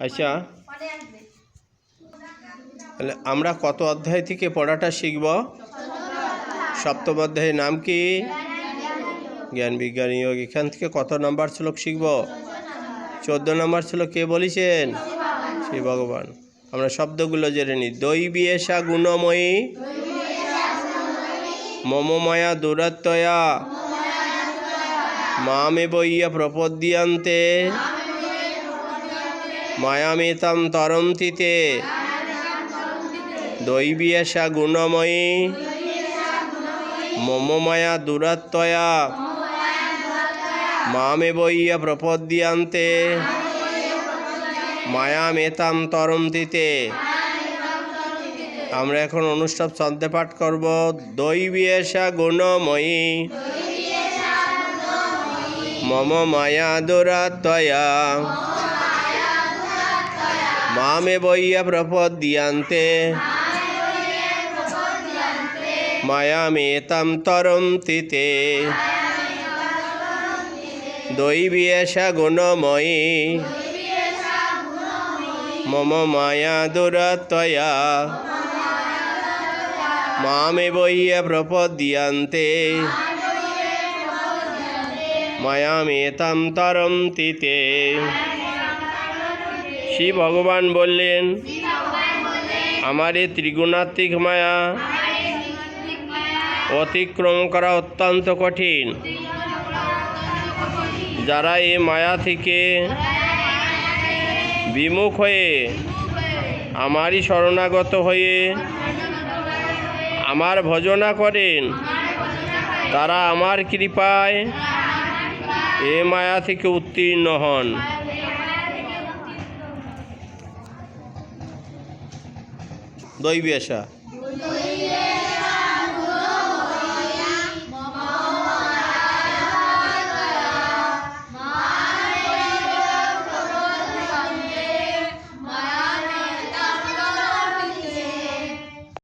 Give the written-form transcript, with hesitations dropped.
আচ্ছা, তাহলে আমরা কত অধ্যায় থেকে পড়াটা শিখব? সপ্তম অধ্যায়ের নাম কি? জ্ঞান বিজ্ঞান যোগ। এখান থেকে কত নাম্বার শ্লোক শিখব? 14 নম্বর শ্লোক কে বলেছেন? শ্রী ভগবান। আমরা শব্দগুলো জেনে নিই। দৈবী এষা গুণময়ী মম মায়া দুরাত্ময়া মামেব ইয়া প্রপদ্যন্তে মায়ামেতাম তরন্তি তে। দৈবী এষা গুণময়ী মম মায়া দুরাত্ময়া মামেব ইয়া প্রপদ্যন্তে মায়ামেতাম তরন্তি তে। আমরা এখন অনুষ্ঠব ছন্দে পাঠ করব। দৈবী এষা গুণময়ী মম মায়া দুরাত্ময়া মামেব ইয়া প্রপদ্যন্তে মায়ামেতাম তরন্তি তে। দৈবী এষা গুণময়ী মম মায়া দুরাত্ময়া মামেব ইয়া প্রপদ্যন্তে মায়ামেতাম তরন্তি তে। শ্রী ভগবান বললেন, আমার এই ত্রিগুণাত্মিক মায়া অতিক্রম করা অত্যন্ত কঠিন। যারা এই মায়া থেকে বিমুখ হয়ে আমারই শরণাগত হয়ে আমার ভজনা করেন, তারা আমার কৃপায় এ মায়া থেকে উত্তীর্ণ হন। দৈবী এষা।